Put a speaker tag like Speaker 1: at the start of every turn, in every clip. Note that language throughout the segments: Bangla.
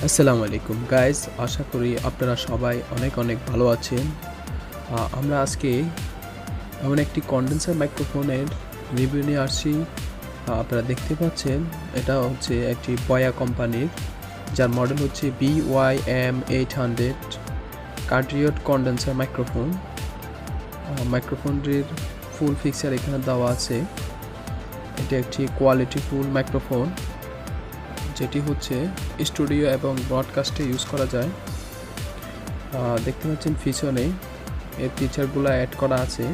Speaker 1: আসসালামু আলাইকুম গাইস, আশা করি আপনারা সবাই অনেক অনেক ভালো আছেন। আমরা আজকে এমন একটি কন্ডেন্সার মাইক্রোফোনের রিভিউ নিয়ে আসছি। আপনারা দেখতে পাচ্ছেন এটা হচ্ছে একটি বয়া কোম্পানির, যার মডেল হচ্ছে BY-M800 কার্ডিওড কন্ডেন্সার মাইক্রোফোন। মাইক্রোফোনটির ফুল ফিক্সার এখানে দেওয়া আছে। এটি একটি কোয়ালিটি ফুল মাইক্রোফোন, যেটি হচ্ছে স্টুডিও এবং ব্রডকাস্টে ইউজ করা যায়। দেখতে পাচ্ছেন পিছনে এর ফিচারগুলো অ্যাড করা আছে।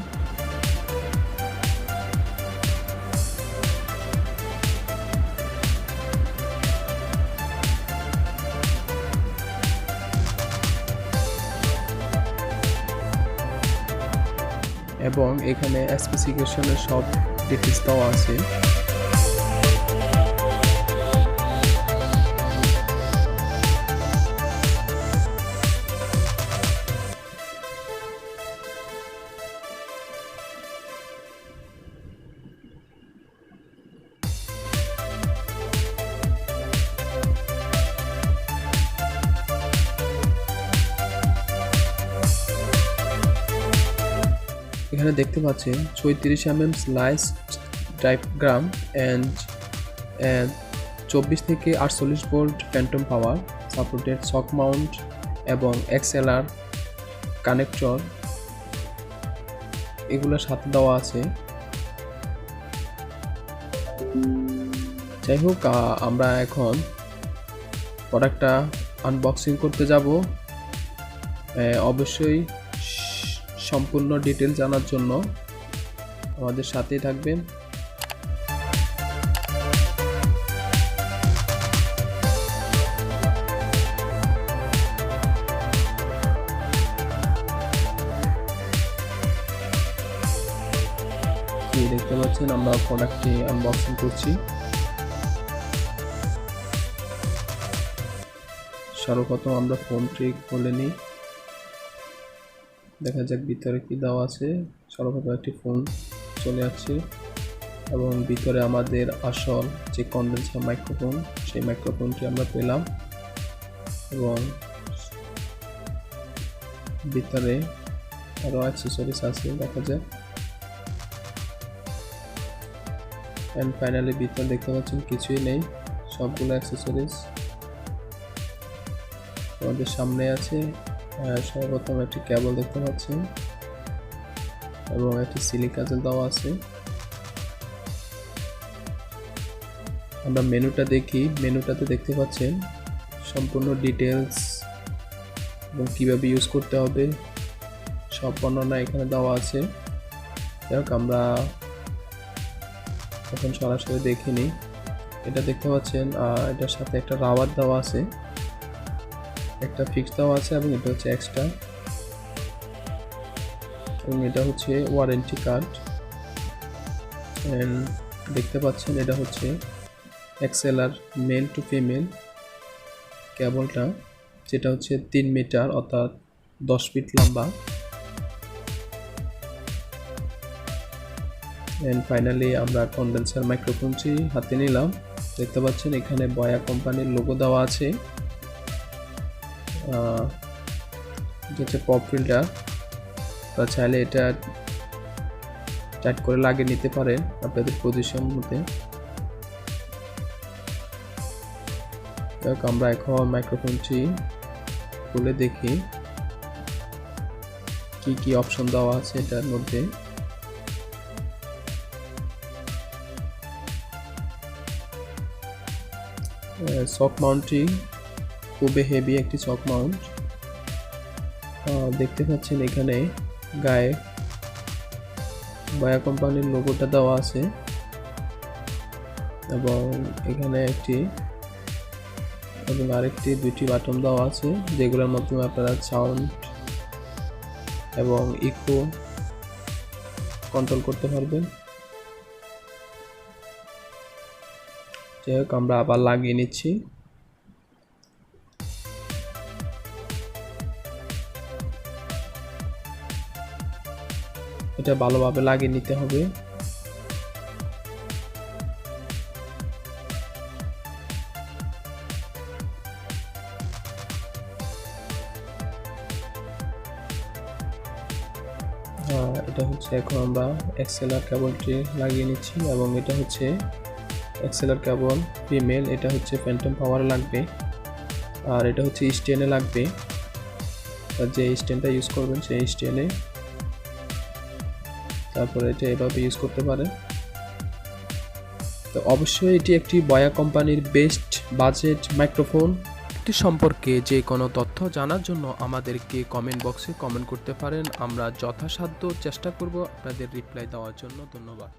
Speaker 1: এবং এখানে স্পেসিফিকেশনের সব ডিটেলস দেওয়া আছে। এখানে দেখতে পাচ্ছেন 34 স্লাইসড ডায়াফ্রাম এন্ড 24 থেকে 48 ভোল্ট ফ্যান্টম পাওয়ার সাপোর্টেড শক মাউন্ট এবং এক্সএলআর কানেক্টর এগুলোর সাথে দেওয়া আছে। যাই হোক, আমরা এখন প্রোডাক্টটা আনবক্সিং করতে যাব। অবশ্যই সম্পূর্ণ ডিটেল জানার জন্য আমাদের সাথেই থাকবেন। দেখতে পাচ্ছেন আমরা প্রোডাক্টটি আনবক্সিং করছি। সর্বপ্রথম আমরা ফোনটি খুলে নিই, দেখা যাক ভিতরে কি দেওয়া আছে। সর্বপ্রথম একটি ফোন চলে আসছে এবং ভিতরে আমাদের আসল যে কন্ডেন্সার মাইক্রোফোন, সেই মাইক্রোফোনটি আমরা পেলাম এবং ভিতরে আরও অ্যাক্সেসরিজ আছে দেখা যায়। অ্যান্ড ফাইনালি ভিতরে দেখতে পাচ্ছেন কিছুই নেই, সবগুলো অ্যাক্সেসরিজ আমাদের সামনে আছে। সর্বপ্রথম একটি কেবল দেখতে পাচ্ছেন এবং একটি সিলিকাজেল দেওয়া আছে। আমরা মেনুটা দেখি, মেনুটাতে দেখতে পাচ্ছেন সম্পূর্ণ ডিটেলস এবং কীভাবে ইউজ করতে হবে সব বর্ণনা এখানে দেওয়া আছে। যাই হোক, আমরা এখন সরাসরি দেখে নিই। এটা দেখতে পাচ্ছেন এটার সাথে একটা রাবার দেওয়া আছে, একটা ফিক্স দেওয়া আছে এবং এটা হচ্ছে এক্সট্রা, এবং এটা হচ্ছে ওয়ারেন্টি কার্ড। এন্ড দেখতে পাচ্ছেন এটা হচ্ছে এক্সএলআর মেল টু ফিমেল কেবলটা, যেটা হচ্ছে 3 মিটার অর্থাৎ 10 ফিট লম্বা। এন্ড ফাইনালি আমরা কন্ডেন্সার মাইক্রোফোনটি হাতে নিলাম। দেখতে পাচ্ছেন এখানে বয়া কোম্পানির লোগো দেওয়া আছে। এটা হচ্ছে পপ ফিল্টার, তা চাইলে এটা টাইট করে লাগিয়ে নিতে পারেন আপনাদের পজিশন মতে। আমরা এখন মাইক্রোফোনটি খুলে দেখি কি কি অপশন দেওয়া আছে এটার মধ্যে। শক মাউন্টটি খুবই হেভি একটি শক মাউন্ট। দেখতে পাচ্ছেন এখানে গায়ে বয়া কোম্পানির লোগোটা দেওয়া আছে এবং এখানে একটি এবং আরেকটি দুইটি বাটন দেওয়া আছে, যেগুলোর মাধ্যমে আপনারা সাউন্ড এবং ইকো কন্ট্রোল করতে পারবেন। যাই হোক, আমরা আবার লাগিয়ে নিচ্ছি। এটা ভালোভাবে লাগিয়ে নিতে হবে। এটা হচ্ছে এখন আমরা এক্সএলআর কেবলটি লাগিয়ে নিচ্ছি, এবং এটা হচ্ছে এক্সএলআর কেবল ফিমেল, এটা হচ্ছে ফ্যান্টম পাওয়ার লাগবে, আর এটা হচ্ছে স্টেনে লাগবে। যে স্টেনটা ইউজ করবেন সেই স্টেনে, তারপরে এটা এভাবে ইউজ করতে পারেন। তো অবশ্যই এটি একটি বয়া কোম্পানির বেস্ট বাজেট মাইক্রোফোন। এটি সম্পর্কে যে কোনো তথ্য জানার জন্য আমাদেরকে কমেন্ট বক্সে কমেন্ট করতে পারেন, আমরা যথাসাধ্য চেষ্টা করব আপনাদের রিপ্লাই দেওয়ার জন্য। ধন্যবাদ।